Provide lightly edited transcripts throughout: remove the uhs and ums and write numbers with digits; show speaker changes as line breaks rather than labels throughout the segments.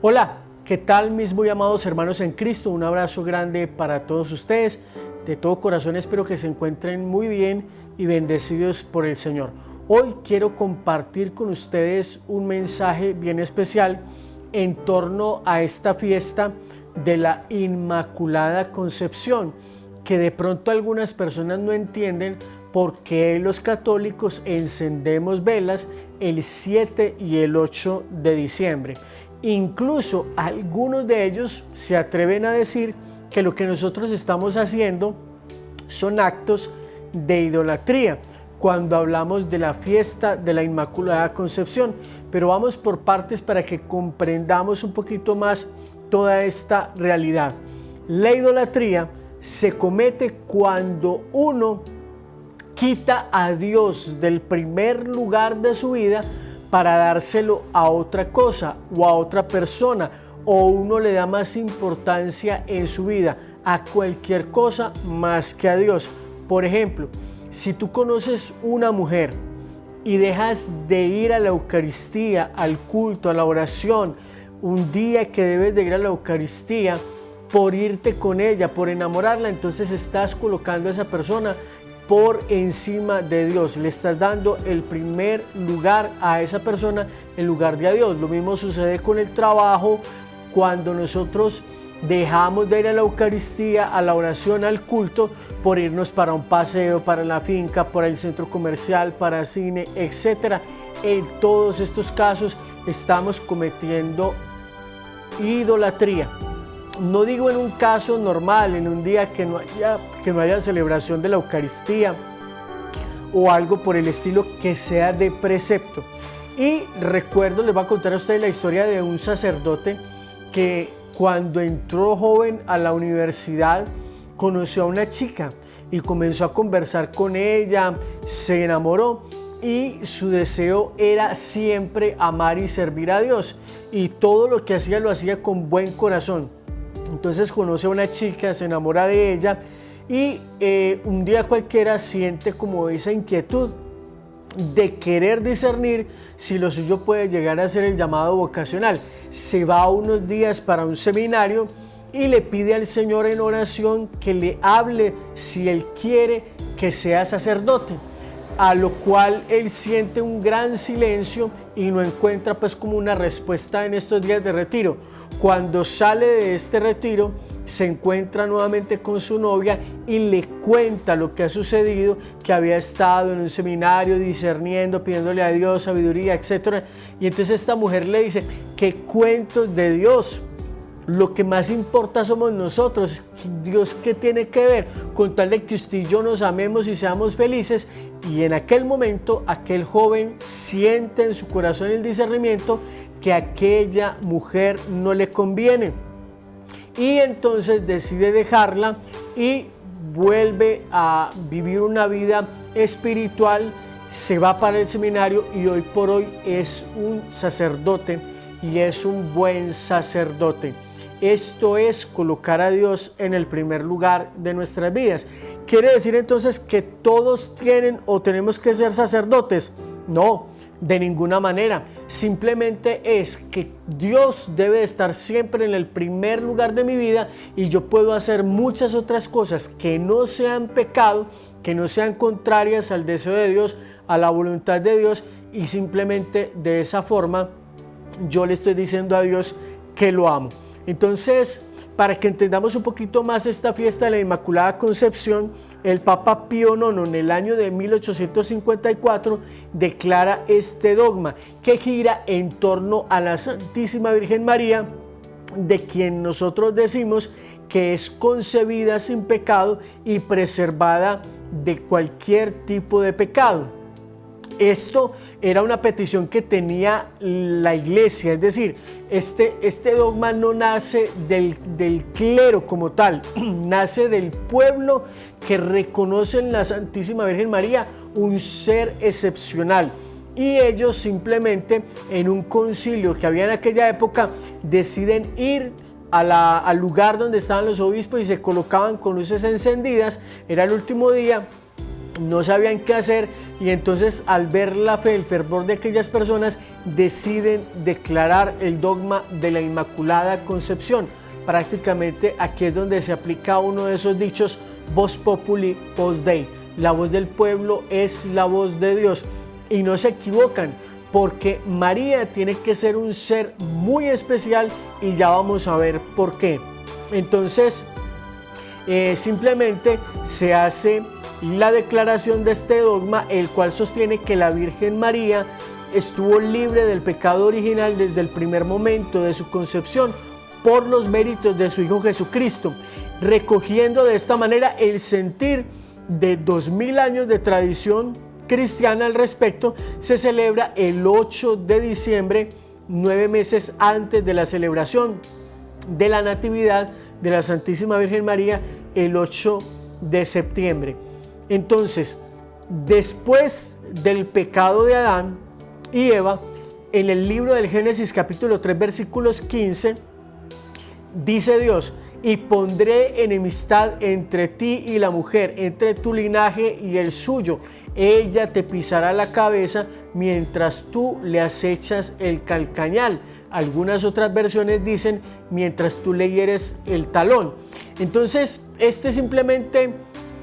Hola, ¿qué tal mis muy amados hermanos en Cristo? Un abrazo grande para todos ustedes. De todo corazón espero que se encuentren muy bien y bendecidos por el Señor. Hoy quiero compartir con ustedes un mensaje bien especial en torno a esta fiesta de la Inmaculada Concepción, que de pronto algunas personas no entienden por qué los católicos encendemos velas el 7 y el 8 de diciembre. Incluso algunos de ellos se atreven a decir que lo que nosotros estamos haciendo son actos de idolatría cuando hablamos de la fiesta de la Inmaculada Concepción. Pero vamos por partes para que comprendamos un poquito más toda esta realidad. La idolatría se comete cuando uno quita a Dios del primer lugar de su vida para dárselo a otra cosa o a otra persona, o uno le da más importancia en su vida a cualquier cosa más que a Dios. Por ejemplo, si tú conoces una mujer y dejas de ir a la Eucaristía, al culto, a la oración, un día que debes de ir a la Eucaristía por irte con ella, por enamorarla, entonces estás colocando a esa persona por encima de Dios, le estás dando el primer lugar a esa persona en lugar de a Dios. Lo mismo sucede con el trabajo, cuando nosotros dejamos de ir a la Eucaristía, a la oración, al culto, por irnos para un paseo, para la finca, para el centro comercial, para cine, etc. En todos estos casos estamos cometiendo idolatría. No digo en un caso normal, en un día que no haya celebración de la Eucaristía o algo por el estilo que sea de precepto. Y recuerdo, les voy a contar a ustedes la historia de un sacerdote que cuando entró joven a la universidad conoció a una chica y comenzó a conversar con ella, se enamoró y su deseo era siempre amar y servir a Dios, y todo lo que hacía lo hacía con buen corazón. Entonces conoce a una chica, se enamora de ella y un día cualquiera siente como esa inquietud de querer discernir si lo suyo puede llegar a ser el llamado vocacional. Se va unos días para un seminario y le pide al Señor en oración que le hable si él quiere que sea sacerdote, a lo cual él siente un gran silencio y no encuentra pues como una respuesta en estos días de retiro. Cuando sale de este retiro, se encuentra nuevamente con su novia y le cuenta lo que ha sucedido, que había estado en un seminario discerniendo, pidiéndole a Dios sabiduría, etc. Y entonces esta mujer le dice: ¿qué cuentos de Dios? Lo que más importa somos nosotros. Dios, ¿qué tiene que ver? Con tal de que usted y yo nos amemos y seamos felices. Y en aquel momento, aquel joven siente en su corazón el discernimiento que aquella mujer no le conviene. Y entonces decide dejarla y vuelve a vivir una vida espiritual. Se va para el seminario y hoy por hoy es un sacerdote, y es un buen sacerdote. Esto es colocar a Dios en el primer lugar de nuestras vidas. ¿Quiere decir entonces que todos tienen o tenemos que ser sacerdotes? No, de ninguna manera. Simplemente es que Dios debe estar siempre en el primer lugar de mi vida, y yo puedo hacer muchas otras cosas que no sean pecado, que no sean contrarias al deseo de Dios, a la voluntad de Dios, y simplemente de esa forma yo le estoy diciendo a Dios que lo amo. Entonces, para que entendamos un poquito más esta fiesta de la Inmaculada Concepción, el Papa Pío IX en el año de 1854 declara este dogma que gira en torno a la Santísima Virgen María, de quien nosotros decimos que es concebida sin pecado y preservada de cualquier tipo de pecado. Esto era una petición que tenía la Iglesia, es decir, este dogma no nace del clero como tal, nace del pueblo que reconoce en la Santísima Virgen María un ser excepcional. Y ellos simplemente en un concilio que había en aquella época deciden ir al lugar donde estaban los obispos y se colocaban con luces encendidas. Era el último día, no sabían qué hacer, y entonces al ver la fe, el fervor de aquellas personas, deciden declarar el dogma de la Inmaculada Concepción. Prácticamente aquí es donde se aplica uno de esos dichos, vox populi, vox Dei. La voz del pueblo es la voz de Dios. Y no se equivocan, porque María tiene que ser un ser muy especial y ya vamos a ver por qué. Entonces, simplemente se hace la declaración de este dogma, el cual sostiene que la Virgen María estuvo libre del pecado original desde el primer momento de su concepción por los méritos de su Hijo Jesucristo, recogiendo de esta manera el sentir de 2000 años de tradición cristiana al respecto. Se celebra el 8 de diciembre, 9 meses antes de la celebración de la Natividad de la Santísima Virgen María, el 8 de septiembre. Entonces, después del pecado de Adán y Eva, en el libro del Génesis capítulo 3 versículos 15, dice Dios: y pondré enemistad entre ti y la mujer, entre tu linaje y el suyo. Ella te pisará la cabeza mientras tú le acechas el calcañal. Algunas otras versiones dicen mientras tú le hieres el talón. Entonces, este es simplemente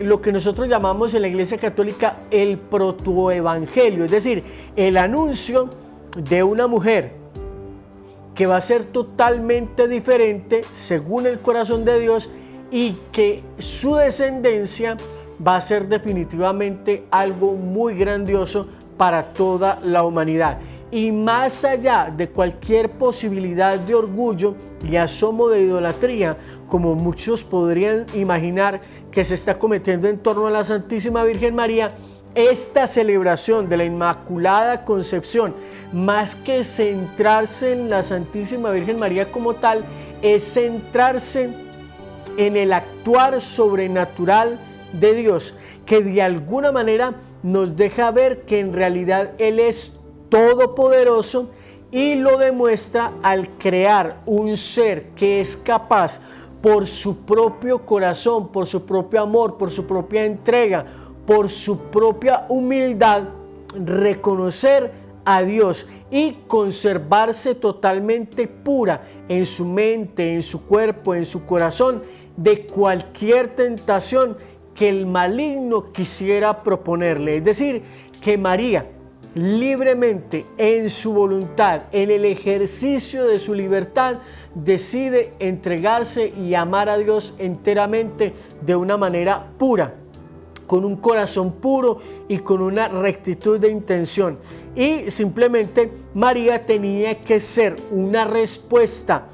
lo que nosotros llamamos en la Iglesia Católica el protoevangelio, es decir, el anuncio de una mujer que va a ser totalmente diferente según el corazón de Dios y que su descendencia va a ser definitivamente algo muy grandioso para toda la humanidad. Y más allá de cualquier posibilidad de orgullo y asomo de idolatría, como muchos podrían imaginar que se está cometiendo en torno a la Santísima Virgen María, esta celebración de la Inmaculada Concepción, más que centrarse en la Santísima Virgen María como tal, es centrarse en el actuar sobrenatural de Dios, que de alguna manera nos deja ver que en realidad Él es todopoderoso y lo demuestra al crear un ser que es capaz, por su propio corazón, por su propio amor, por su propia entrega, por su propia humildad, reconocer a Dios y conservarse totalmente pura en su mente, en su cuerpo, en su corazón, de cualquier tentación que el maligno quisiera proponerle. Es decir, que María libremente, en su voluntad, en el ejercicio de su libertad, decide entregarse y amar a Dios enteramente de una manera pura, con un corazón puro y con una rectitud de intención. Y simplemente María tenía que ser una respuesta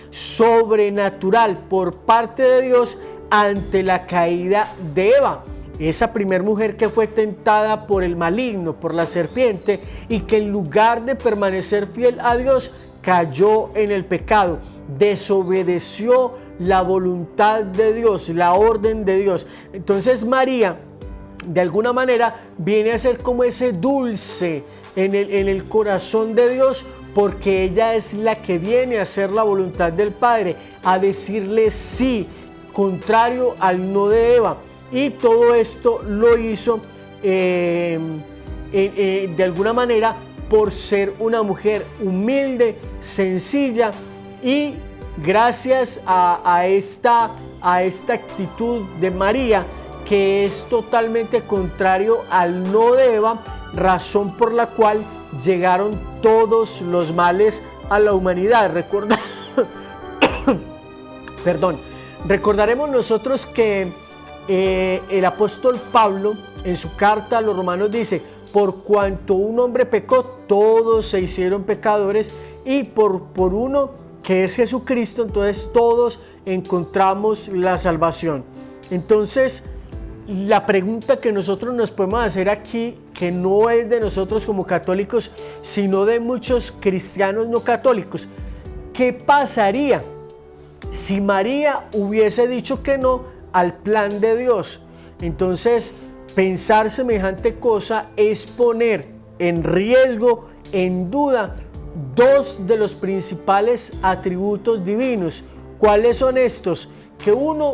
sobrenatural por parte de Dios ante la caída de Eva, esa primer mujer que fue tentada por el maligno, por la serpiente, y que en lugar de permanecer fiel a Dios, cayó en el pecado, desobedeció la voluntad de Dios, la orden de Dios. Entonces María, de alguna manera, viene a ser como ese dulce en el corazón de Dios, porque ella es la que viene a hacer la voluntad del Padre, a decirle sí, contrario al no de Eva. Y todo esto lo hizo de alguna manera por ser una mujer humilde, sencilla, y gracias a esta actitud de María, que es totalmente contrario al no de Eva, razón por la cual llegaron todos los males a la humanidad. Recordaremos nosotros que el apóstol Pablo en su carta a los romanos dice: por cuanto un hombre pecó, todos se hicieron pecadores, y por uno que es Jesucristo, entonces todos encontramos la salvación. Entonces, la pregunta que nosotros nos podemos hacer aquí, que no es de nosotros como católicos, sino de muchos cristianos no católicos: ¿qué pasaría si María hubiese dicho que no al plan de Dios? Entonces, pensar semejante cosa es poner en riesgo, en duda, dos de los principales atributos divinos. ¿Cuáles son estos? Que uno,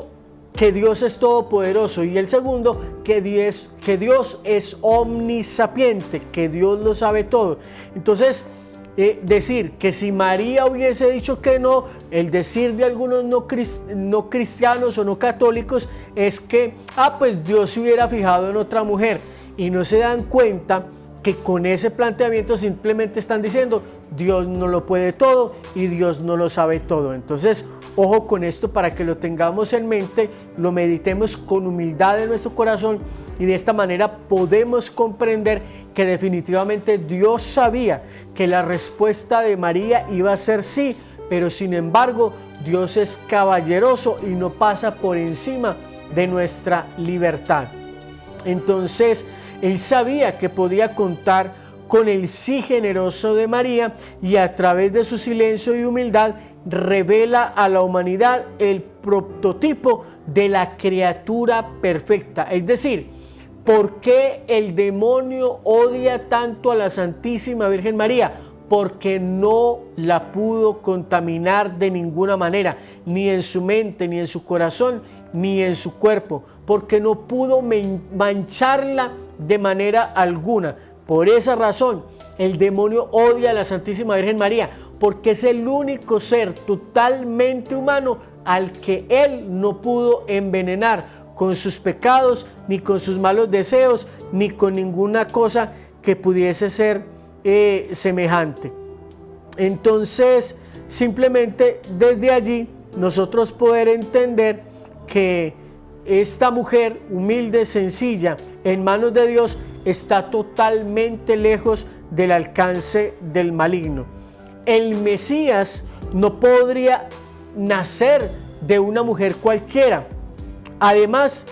que Dios es todopoderoso, y el segundo, que Dios es omnisapiente, que Dios lo sabe todo. Entonces, decir que si María hubiese dicho que no, el decir de algunos no cristianos o no católicos es que, pues Dios se hubiera fijado en otra mujer, y no se dan cuenta que con ese planteamiento simplemente están diciendo Dios no lo puede todo y Dios no lo sabe todo. Entonces, ojo con esto para que lo tengamos en mente, lo meditemos con humildad en nuestro corazón, y de esta manera podemos comprender que definitivamente Dios sabía que la respuesta de María iba a ser sí, pero sin embargo Dios es caballeroso y no pasa por encima de nuestra libertad. Entonces, Él sabía que podía contar con el sí generoso de María, y a través de su silencio y humildad revela a la humanidad el prototipo de la criatura perfecta. Es decir, ¿por qué el demonio odia tanto a la Santísima Virgen María? Porque no la pudo contaminar de ninguna manera, ni en su mente, ni en su corazón, ni en su cuerpo, porque no pudo mancharla de manera alguna. Por esa razón, el demonio odia a la Santísima Virgen María, porque es el único ser totalmente humano al que él no pudo envenenar con sus pecados, ni con sus malos deseos, ni con ninguna cosa que pudiese ser semejante. Entonces, simplemente desde allí nosotros poder entender que esta mujer humilde, sencilla, en manos de Dios, está totalmente lejos del alcance del maligno. El Mesías no podría nacer de una mujer cualquiera. Además,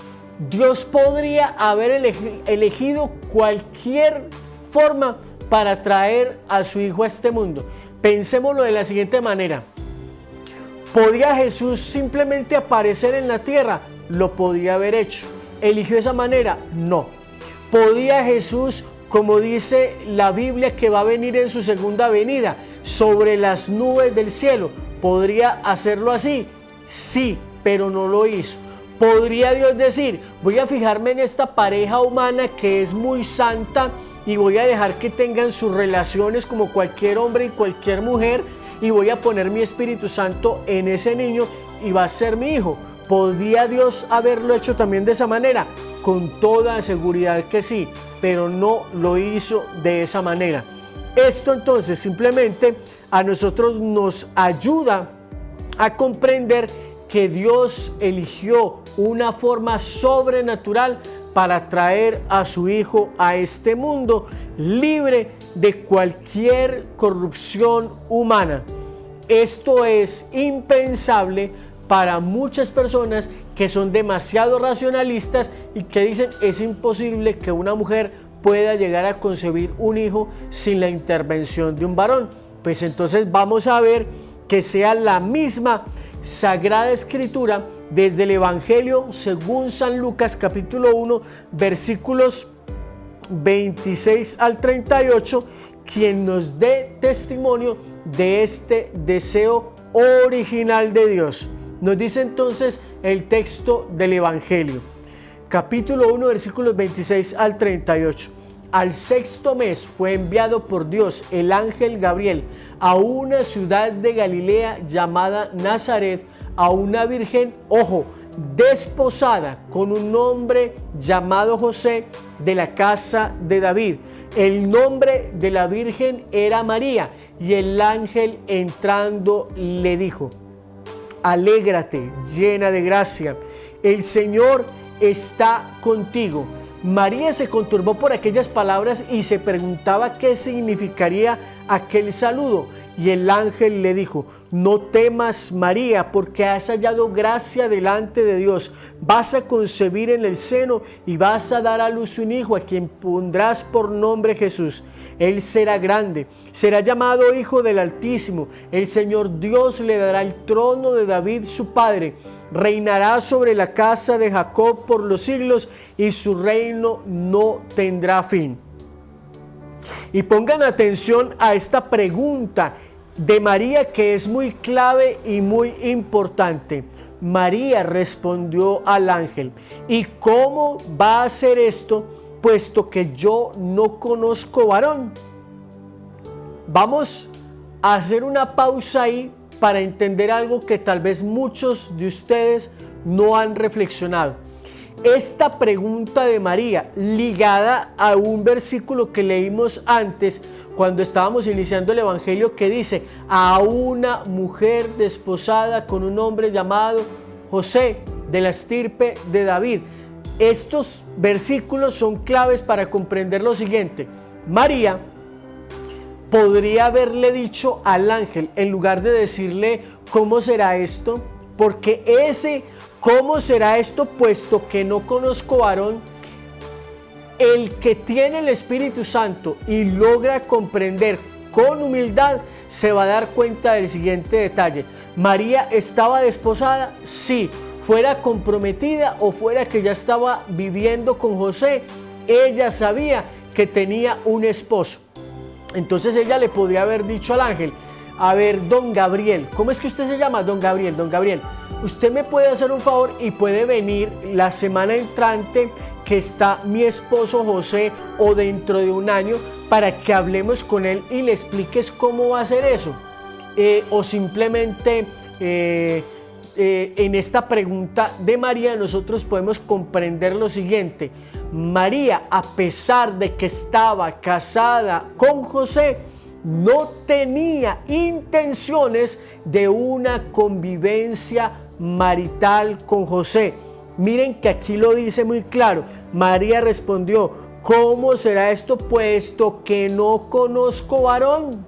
Dios podría haber elegido cualquier forma para traer a su hijo a este mundo. Pensémoslo de la siguiente manera: ¿podía Jesús simplemente aparecer en la tierra? Lo podía haber hecho. ¿Eligió esa manera? No. ¿Podía Jesús, como dice la Biblia, que va a venir en su segunda venida sobre las nubes del cielo? ¿Podría hacerlo así? Sí, pero no lo hizo. ¿Podría Dios decir, voy a fijarme en esta pareja humana que es muy santa y voy a dejar que tengan sus relaciones como cualquier hombre y cualquier mujer, y voy a poner mi Espíritu Santo en ese niño y va a ser mi hijo? ¿Podría Dios haberlo hecho también de esa manera? Con toda seguridad que sí, pero no lo hizo de esa manera. Esto entonces simplemente a nosotros nos ayuda a comprender que Dios eligió una forma sobrenatural para traer a su Hijo a este mundo, libre de cualquier corrupción humana. Esto es impensable para muchas personas que son demasiado racionalistas y que dicen es imposible que una mujer pueda llegar a concebir un hijo sin la intervención de un varón. Pues entonces vamos a ver que sea la misma Sagrada Escritura desde el Evangelio según San Lucas capítulo 1 versículos 26 al 38 quien nos dé testimonio de este deseo original de Dios. Nos dice entonces el texto del Evangelio, capítulo 1, versículos 26 al 38. Al sexto mes fue enviado por Dios el ángel Gabriel a una ciudad de Galilea llamada Nazaret, a una virgen, ojo, desposada con un hombre llamado José, de la casa de David. El nombre de la virgen era María, y el ángel entrando le dijo: alégrate, llena de gracia, el Señor está contigo. María se conturbó por aquellas palabras y se preguntaba qué significaría aquel saludo. Y el ángel le dijo: no temas, María, porque has hallado gracia delante de Dios. Vas a concebir en el seno y vas a dar a luz un hijo, a quien pondrás por nombre Jesús. Él será grande, será llamado Hijo del Altísimo. El Señor Dios le dará el trono de David su padre. Reinará sobre la casa de Jacob por los siglos, y su reino no tendrá fin. Y pongan atención a esta pregunta de María, que es muy clave y muy importante. María respondió al ángel: ¿y cómo va a ser esto, puesto que yo no conozco varón? Vamos hacer una pausa ahí para entender algo que tal vez muchos de ustedes no han reflexionado. Esta pregunta de María, ligada a un versículo que leímos antes cuando estábamos iniciando el Evangelio, que dice: a una mujer desposada con un hombre llamado José, de la estirpe de David. Estos versículos son claves para comprender lo siguiente. María podría haberle dicho al ángel, en lugar de decirle ¿cómo será esto? Porque ese ¿cómo será esto? Puesto que no conozco varón, el que tiene el Espíritu Santo y logra comprender con humildad, se va a dar cuenta del siguiente detalle. María estaba desposada, sí. Fuera comprometida o fuera que ya estaba viviendo con José, ella sabía que tenía un esposo. Entonces ella le podría haber dicho al ángel: a ver, don Gabriel, ¿cómo es que usted se llama? Don Gabriel, usted me puede hacer un favor y puede venir la semana entrante que está mi esposo José, o dentro de un año, para que hablemos con él y le expliques cómo va a hacer eso. O simplemente en esta pregunta de María nosotros podemos comprender lo siguiente. María, a pesar de que estaba casada con José, no tenía intenciones de una convivencia marital con José. Miren que aquí lo dice muy claro. María respondió: ¿cómo será esto puesto que no conozco varón?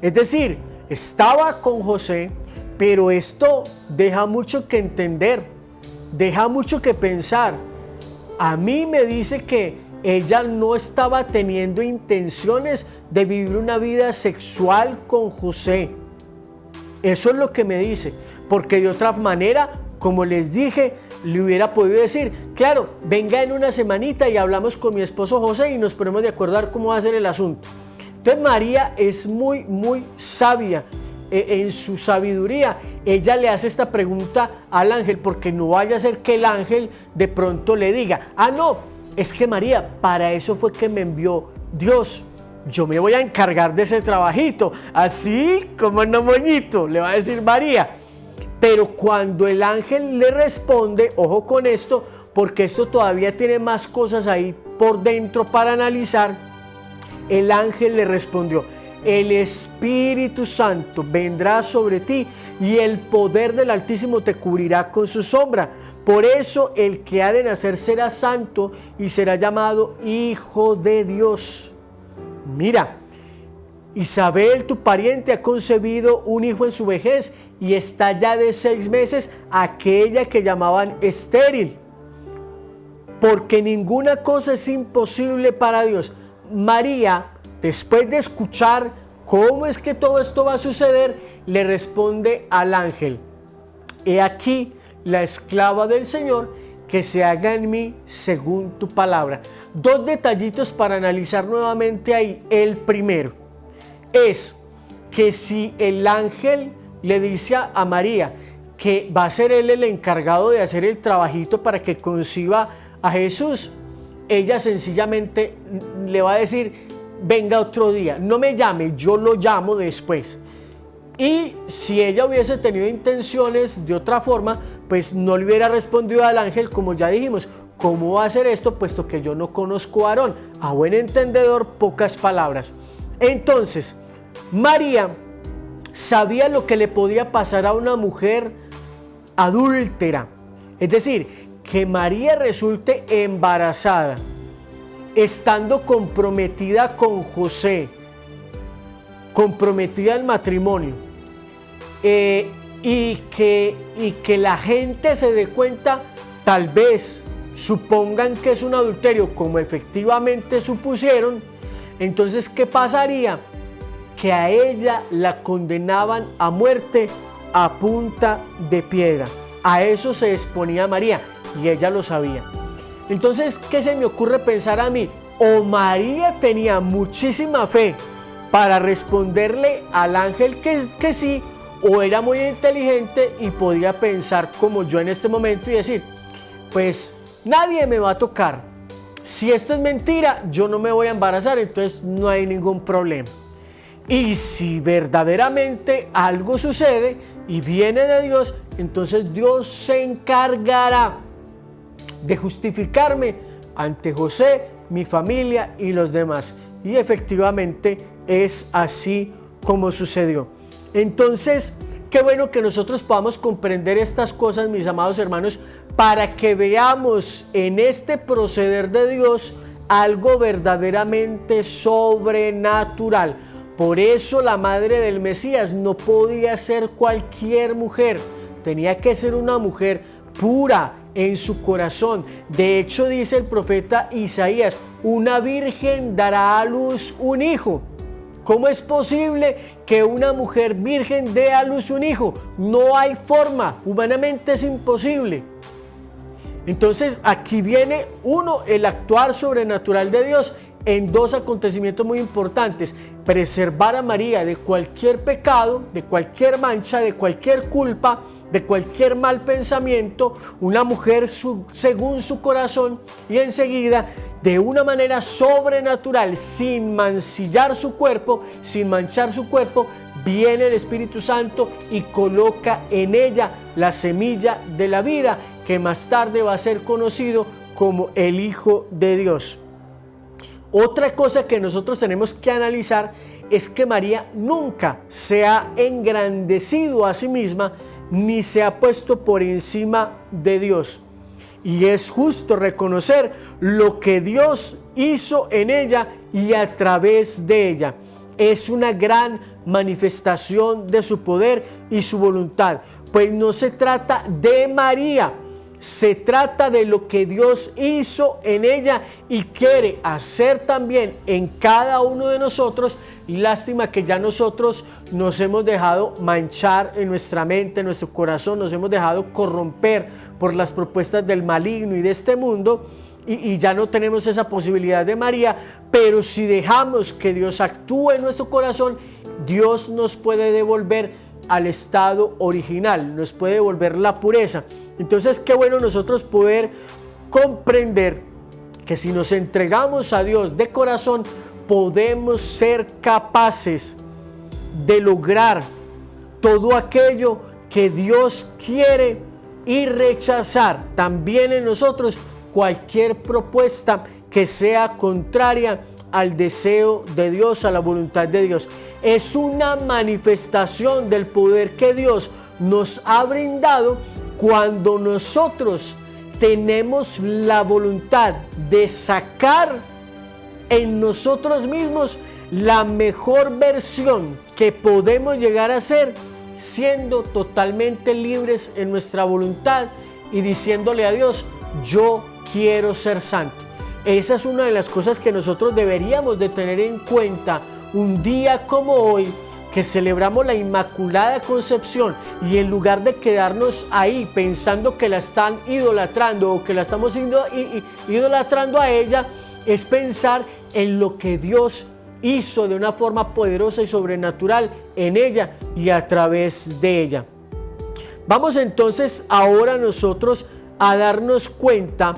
Es decir, estaba con José, pero esto deja mucho que entender, deja mucho que pensar. A mí me dice que ella no estaba teniendo intenciones de vivir una vida sexual con José. Eso es lo que me dice, porque de otra manera, como les dije, le hubiera podido decir: claro, venga en una semanita y hablamos con mi esposo José y nos ponemos de acuerdo a ver cómo va a ser el asunto. Entonces María es muy sabia. En su sabiduría, ella le hace esta pregunta al ángel, porque no vaya a ser que el ángel de pronto le diga: ah, no, es que María, para eso fue que me envió Dios, yo me voy a encargar de ese trabajito, así como no, moñito, le va a decir María. Pero cuando el ángel le responde, ojo con esto, porque esto todavía tiene más cosas ahí por dentro para analizar. El ángel le respondió: el Espíritu Santo vendrá sobre ti y el poder del Altísimo te cubrirá con su sombra. Por eso el que ha de nacer será santo y será llamado Hijo de Dios. Mira, Isabel, tu pariente, ha concebido un hijo en su vejez y está ya de 6 meses aquella que llamaban estéril, porque ninguna cosa es imposible para Dios. María, después de escuchar cómo es que todo esto va a suceder, le responde al ángel: he aquí la esclava del Señor, que se haga en mí según tu palabra. 2 detallitos para analizar nuevamente ahí. El primero es que si el ángel le dice a María que va a ser él el encargado de hacer el trabajito para que conciba a Jesús, ella sencillamente le va a decir: venga otro día, no me llame, yo lo llamo después. Y si ella hubiese tenido intenciones de otra forma, pues no le hubiera respondido al ángel, como ya dijimos: ¿cómo va a hacer esto puesto que yo no conozco varón? A buen entendedor, pocas palabras. Entonces, María sabía lo que le podía pasar a una mujer adúltera. Es decir, que María resulte embarazada estando comprometida con José, comprometida en matrimonio, y que la gente se dé cuenta, tal vez supongan que es un adulterio, como efectivamente supusieron. Entonces, ¿qué pasaría? Que a ella la condenaban a muerte a punta de piedra. A eso se exponía María y ella lo sabía. Entonces, ¿qué se me ocurre pensar a mí? O María tenía muchísima fe para responderle al ángel que sí, o era muy inteligente y podía pensar como yo en este momento y decir: pues nadie me va a tocar. Si esto es mentira, yo no me voy a embarazar, entonces no hay ningún problema. Y si verdaderamente algo sucede y viene de Dios, entonces Dios se encargará de justificarme ante José, mi familia y los demás. Y efectivamente es así como sucedió. Entonces, qué bueno que nosotros podamos comprender estas cosas, mis amados hermanos, para que veamos en este proceder de Dios algo verdaderamente sobrenatural. Por eso la madre del Mesías no podía ser cualquier mujer, tenía que ser una mujer pura en su corazón. De hecho, dice el profeta Isaías, una virgen dará a luz un hijo. ¿Cómo es posible que una mujer virgen dé a luz un hijo? No hay forma, humanamente es imposible. Entonces aquí viene el actuar sobrenatural de Dios en dos acontecimientos muy importantes: preservar a María de cualquier pecado, de cualquier mancha, de cualquier culpa, de cualquier mal pensamiento, una mujer según su corazón, y enseguida, de una manera sobrenatural, sin mancillar su cuerpo, sin manchar su cuerpo, viene el Espíritu Santo y coloca en ella la semilla de la vida, que más tarde va a ser conocido como el Hijo de Dios. Otra cosa que nosotros tenemos que analizar es que María nunca se ha engrandecido a sí misma, ni se ha puesto por encima de Dios. Y es justo reconocer lo que Dios hizo en ella y a través de ella. Es una gran manifestación de su poder y su voluntad, pues no se trata de María, se trata de lo que Dios hizo en ella y quiere hacer también en cada uno de nosotros. Lástima que ya nosotros nos hemos dejado manchar en nuestra mente, en nuestro corazón, nos hemos dejado corromper por las propuestas del maligno y de este mundo, y ya no tenemos esa posibilidad de María. Pero si dejamos que Dios actúe en nuestro corazón, Dios nos puede devolver al estado original, nos puede devolver la pureza. Entonces, qué bueno nosotros poder comprender que si nos entregamos a Dios de corazón, podemos ser capaces de lograr todo aquello que Dios quiere y rechazar también en nosotros cualquier propuesta que sea contraria al deseo de Dios, a la voluntad de Dios. Es una manifestación del poder que Dios nos ha brindado cuando nosotros tenemos la voluntad de sacar en nosotros mismos la mejor versión que podemos llegar a ser, siendo totalmente libres en nuestra voluntad y diciéndole a Dios: yo quiero ser santo. Esa es una de las cosas que nosotros deberíamos de tener en cuenta un día como hoy, que celebramos la Inmaculada Concepción, y en lugar de quedarnos ahí pensando que la están idolatrando o que la estamos idolatrando a ella, es pensar en lo que Dios hizo de una forma poderosa y sobrenatural en ella y a través de ella. Vamos entonces ahora nosotros a darnos cuenta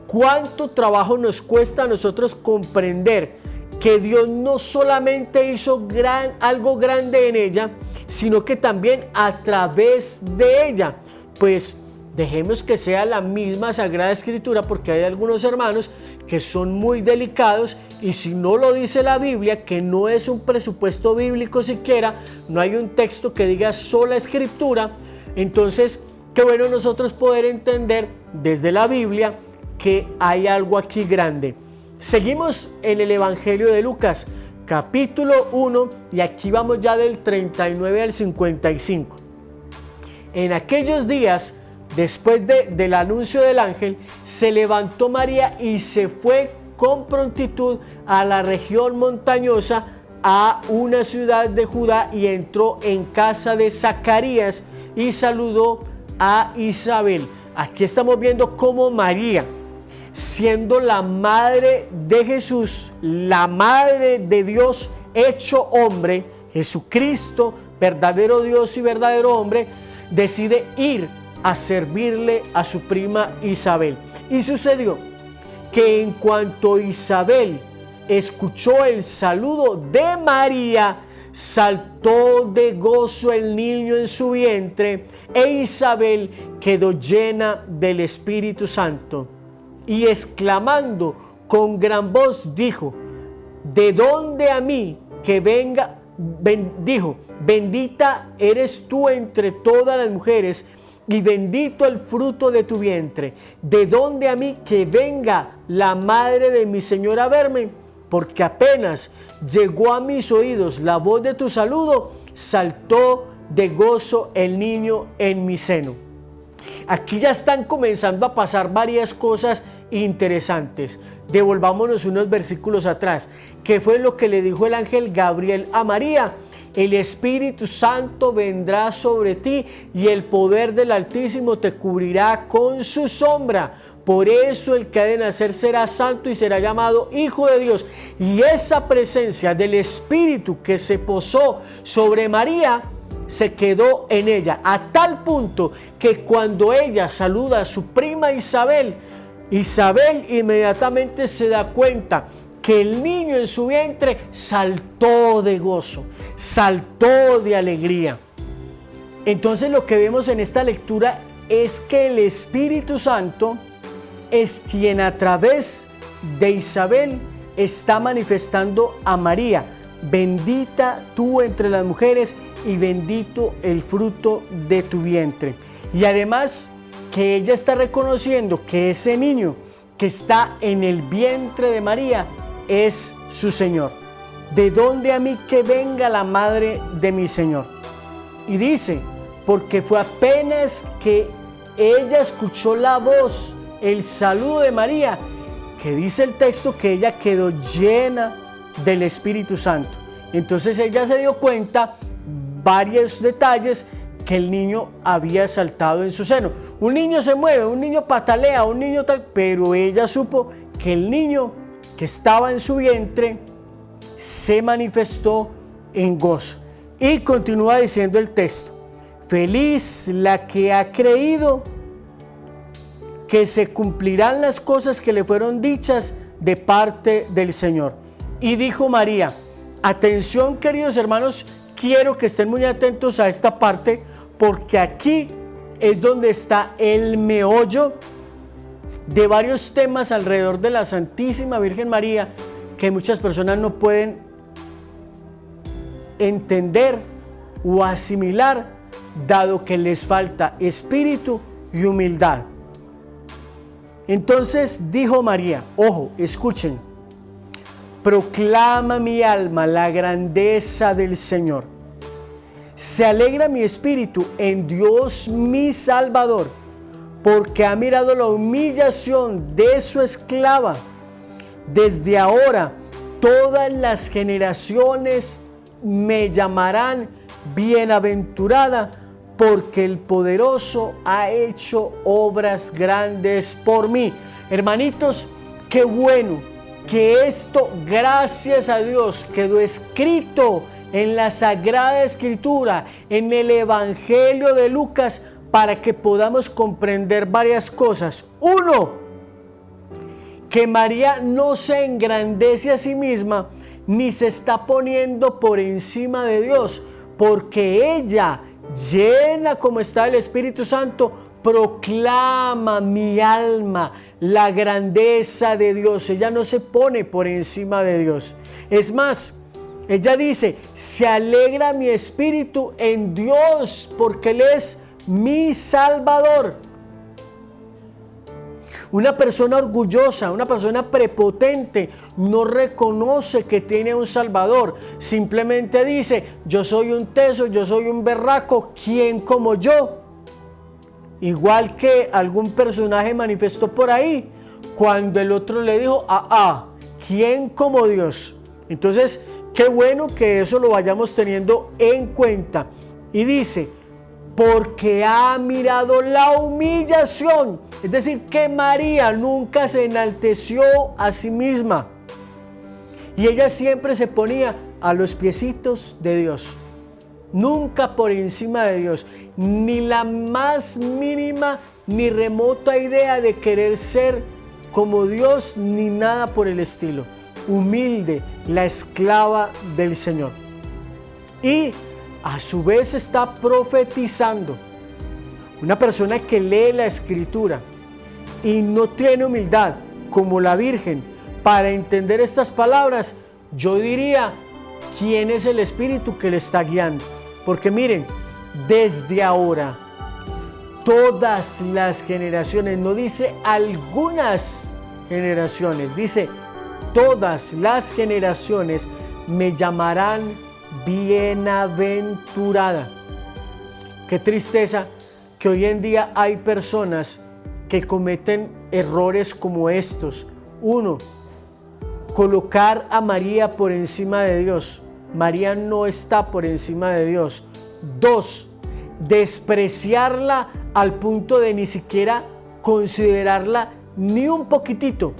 cuánto trabajo nos cuesta a nosotros comprender que Dios no solamente hizo algo grande en ella, sino que también a través de ella. Pues dejemos que sea la misma Sagrada Escritura, porque hay algunos hermanos que son muy delicados, y si no lo dice la Biblia, que no es un presupuesto bíblico siquiera, no hay un texto que diga sola Escritura, entonces qué bueno nosotros poder entender desde la Biblia que hay algo aquí grande. Seguimos en el Evangelio de Lucas, capítulo 1, y aquí vamos ya del 39 al 55. En aquellos días, después del anuncio del ángel, se levantó María y se fue con prontitud a la región montañosa, a una ciudad de Judá, y entró en casa de Zacarías y saludó a Isabel. Aquí estamos viendo cómo María, siendo la madre de Jesús, la madre de Dios hecho hombre, Jesucristo, verdadero Dios y verdadero hombre, decide ir a servirle a su prima Isabel. Y sucedió que en cuanto Isabel escuchó el saludo de María, saltó de gozo el niño en su vientre, e Isabel quedó llena del Espíritu Santo. Y exclamando con gran voz dijo: ¿de dónde a mí que venga? Dijo: bendita eres tú entre todas las mujeres, y bendito el fruto de tu vientre. ¿De dónde a mí que venga la madre de mi Señor a verme? Porque apenas llegó a mis oídos la voz de tu saludo, saltó de gozo el niño en mi seno. Aquí ya están comenzando a pasar varias cosas interesantes. Devolvámonos unos versículos atrás. ¿Qué fue lo que le dijo el ángel Gabriel a María? El Espíritu Santo vendrá sobre ti y el poder del Altísimo te cubrirá con su sombra. Por eso el que ha de nacer será santo y será llamado Hijo de Dios. Y esa presencia del Espíritu que se posó sobre María se quedó en ella, a tal punto que cuando ella saluda a su prima Isabel, Isabel inmediatamente se da cuenta que el niño en su vientre saltó de gozo, saltó de alegría. Entonces lo que vemos en esta lectura es que el Espíritu Santo es quien a través de Isabel está manifestando a María: bendita tú entre las mujeres y bendito el fruto de tu vientre. Y además que ella está reconociendo que ese niño que está en el vientre de María es su Señor. ¿De dónde a mí que venga la madre de mi Señor? Y dice, porque fue apenas que ella escuchó la voz, el saludo de María, que dice el texto que ella quedó llena del Espíritu Santo. Entonces ella se dio cuenta varios detalles, que el niño había saltado en su seno. Un niño se mueve, un niño patalea, un niño tal, pero ella supo que el niño que estaba en su vientre se manifestó en gozo. Y continúa diciendo el texto: feliz la que ha creído que se cumplirán las cosas que le fueron dichas de parte del Señor. Y dijo María, atención queridos hermanos, quiero que estén muy atentos a esta parte, porque aquí es donde está el meollo de varios temas alrededor de la Santísima Virgen María que muchas personas no pueden entender o asimilar, dado que les falta espíritu y humildad. Entonces dijo María, ojo, escuchen: proclama mi alma la grandeza del Señor. Se alegra mi espíritu en Dios mi Salvador, porque ha mirado la humillación de su esclava. Desde ahora todas las generaciones me llamarán bienaventurada, porque el poderoso ha hecho obras grandes por mí. Hermanitos, qué bueno que esto, gracias a Dios, quedó escrito en la Sagrada Escritura, en el Evangelio de Lucas, para que podamos comprender varias cosas. Uno, que María no se engrandece a sí misma, ni se está poniendo por encima de Dios, porque ella, llena como está el Espíritu Santo, proclama mi alma la grandeza de Dios. Ella no se pone por encima de Dios. Es más, ella dice, se alegra mi espíritu en Dios, porque Él es mi Salvador. Una persona orgullosa, una persona prepotente, no reconoce que tiene un Salvador. Simplemente dice, yo soy un teso, yo soy un berraco, ¿quién como yo? Igual que algún personaje manifestó por ahí, cuando el otro le dijo, ¿quién como Dios? Entonces, qué bueno que eso lo vayamos teniendo en cuenta. Y dice, porque ha mirado la humillación. Es decir, que María nunca se enalteció a sí misma. Y ella siempre se ponía a los piecitos de Dios. Nunca por encima de Dios. Ni la más mínima ni remota idea de querer ser como Dios, ni nada por el estilo. Humilde, la esclava del Señor. y a su vez está profetizando. Una persona que lee la Escritura y no tiene humildad como la Virgen para entender estas palabras, yo diría, ¿quién es el Espíritu que le está guiando? Porque miren, desde ahora, todas las generaciones, no dice algunas generaciones, dice todas las generaciones me llamarán bienaventurada. Qué tristeza que hoy en día hay personas que cometen errores como estos. Uno, colocar a María por encima de Dios. María no está por encima de Dios. Dos, despreciarla al punto de ni siquiera considerarla ni un poquitito.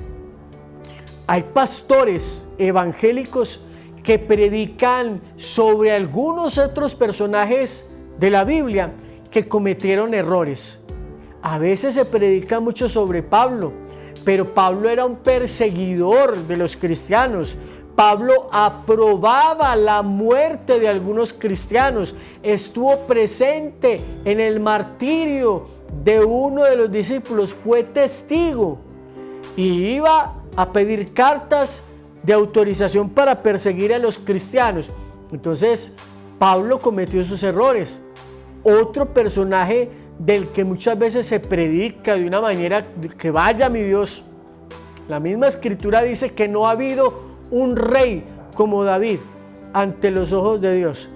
Hay pastores evangélicos que predican sobre algunos otros personajes de la Biblia que cometieron errores. A veces se predica mucho sobre Pablo, pero Pablo era un perseguidor de los cristianos. Pablo aprobaba la muerte de algunos cristianos, estuvo presente en el martirio de uno de los discípulos, fue testigo y iba a pedir cartas de autorización para perseguir a los cristianos. Entonces, Pablo cometió sus errores. Otro personaje del que muchas veces se predica de una manera que vaya mi Dios. La misma Escritura dice que no ha habido un rey como David ante los ojos de Dios.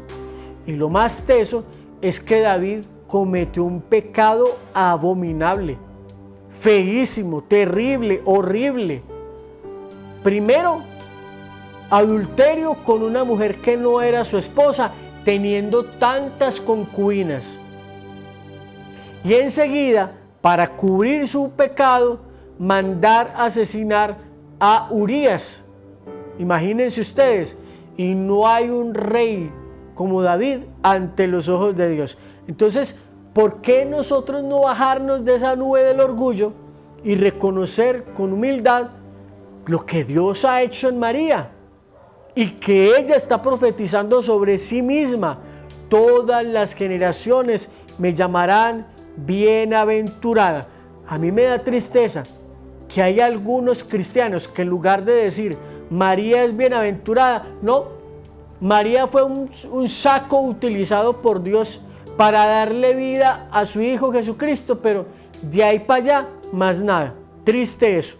Y lo más teso es que David cometió un pecado abominable, feísimo, terrible, horrible. Primero, adulterio con una mujer que no era su esposa, teniendo tantas concubinas. Y enseguida, para cubrir su pecado, mandar asesinar a Urías. Imagínense ustedes, y no hay un rey como David ante los ojos de Dios. Entonces, ¿por qué nosotros no bajarnos de esa nube del orgullo y reconocer con humildad lo que Dios ha hecho en María? Y que ella está profetizando sobre sí misma. Todas las generaciones me llamarán bienaventurada. A mí me da tristeza que hay algunos cristianos que en lugar de decir María es bienaventurada, no, María fue un saco utilizado por Dios para darle vida a su Hijo Jesucristo, pero de ahí para allá más nada. Triste eso.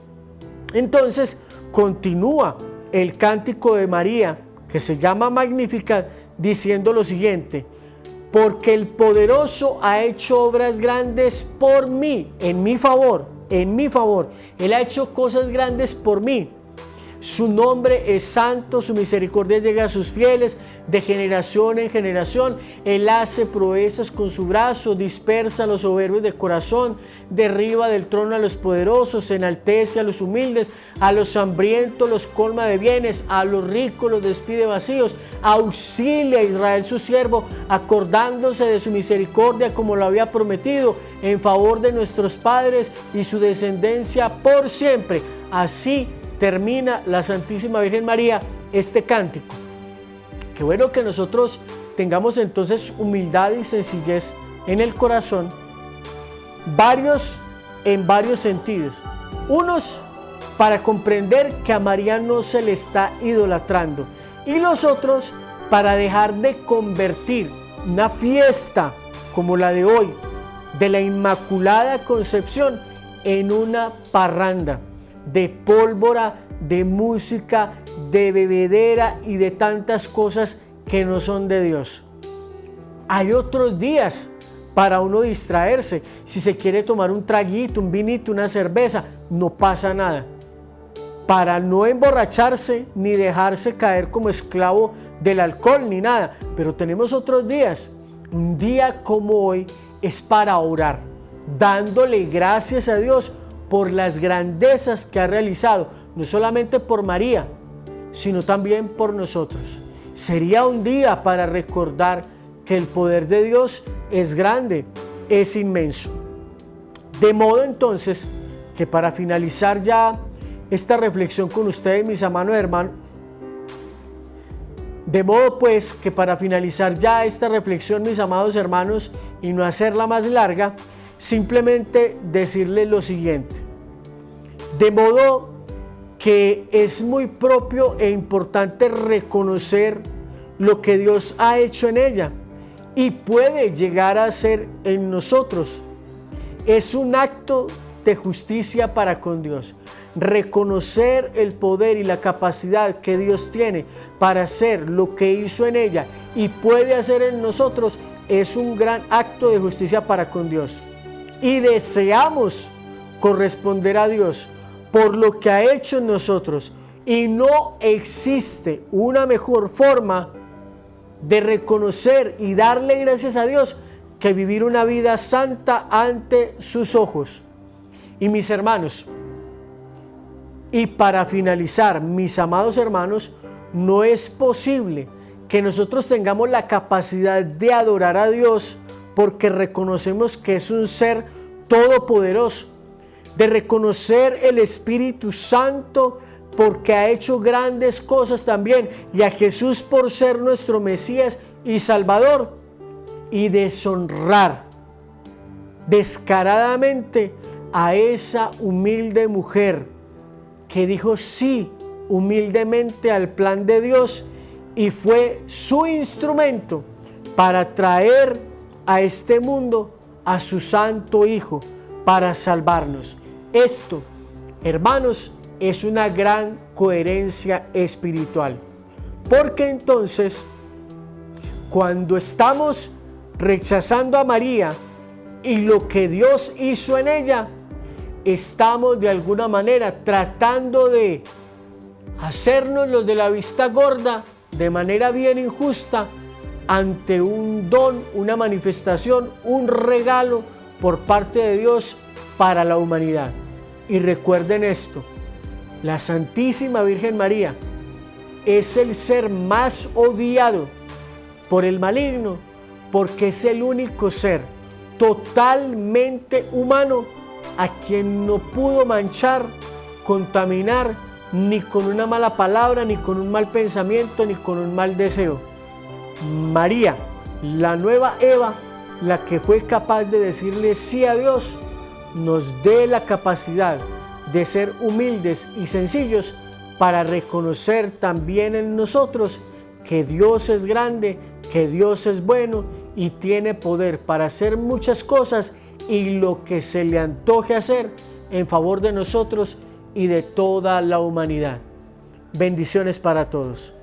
Entonces continúa el cántico de María, que se llama Magnificat, diciendo lo siguiente: porque el poderoso ha hecho obras grandes por mí, en mi favor, Él ha hecho cosas grandes por mí. Su nombre es santo, su misericordia llega a sus fieles de generación en generación. Él hace proezas con su brazo, dispersa a los soberbios de corazón, derriba del trono a los poderosos, enaltece a los humildes, a los hambrientos los colma de bienes, a los ricos los despide vacíos, auxilia a Israel su siervo, acordándose de su misericordia como lo había prometido, en favor de nuestros padres y su descendencia por siempre. Así termina la Santísima Virgen María este cántico. Qué bueno que nosotros tengamos entonces humildad y sencillez en el corazón, en varios sentidos. Unos, para comprender que a María no se le está idolatrando, y los otros, para dejar de convertir una fiesta como la de hoy, de la Inmaculada Concepción, en una parranda de pólvora, de música, de bebedera y de tantas cosas que no son de Dios. Hay otros días para uno distraerse. Si se quiere tomar un traguito, un vinito, una cerveza, no pasa nada. Para no emborracharse ni dejarse caer como esclavo del alcohol ni nada. Pero tenemos otros días. Un día como hoy es para orar, dándole gracias a Dios por las grandezas que ha realizado, no solamente por María, sino también por nosotros. Sería un día para recordar que el poder de Dios es grande, es inmenso. De modo entonces que para finalizar ya esta reflexión con ustedes, mis amados hermanos, De modo pues que para finalizar ya esta reflexión, mis amados hermanos, y no hacerla más larga, simplemente decirles lo siguiente. De modo que es muy propio e importante reconocer lo que Dios ha hecho en ella y puede llegar a ser en nosotros. Es un acto de justicia para con Dios. Reconocer el poder y la capacidad que Dios tiene para hacer lo que hizo en ella y puede hacer en nosotros es un gran acto de justicia para con Dios. Y deseamos corresponder a Dios por lo que ha hecho en nosotros. Y no existe una mejor forma de reconocer y darle gracias a Dios que vivir una vida santa ante sus ojos. Y mis hermanos, y para finalizar, mis amados hermanos, no es posible que nosotros tengamos la capacidad de adorar a Dios porque reconocemos que es un ser todopoderoso, de reconocer el Espíritu Santo porque ha hecho grandes cosas también, y a Jesús por ser nuestro Mesías y Salvador, y deshonrar descaradamente a esa humilde mujer que dijo sí humildemente al plan de Dios y fue su instrumento para traer a este mundo a su santo Hijo para salvarnos. Esto, hermanos, es una gran coherencia espiritual, porque entonces cuando estamos rechazando a María y lo que Dios hizo en ella, estamos de alguna manera tratando de hacernos los de la vista gorda de manera bien injusta ante un don, una manifestación, un regalo por parte de Dios para la humanidad. Y recuerden esto, la Santísima Virgen María es el ser más odiado por el maligno porque es el único ser totalmente humano a quien no pudo manchar, contaminar, ni con una mala palabra, ni con un mal pensamiento, ni con un mal deseo. María, la nueva Eva, la que fue capaz de decirle sí a Dios, nos dé la capacidad de ser humildes y sencillos para reconocer también en nosotros que Dios es grande, que Dios es bueno y tiene poder para hacer muchas cosas y lo que se le antoje hacer en favor de nosotros y de toda la humanidad. Bendiciones para todos.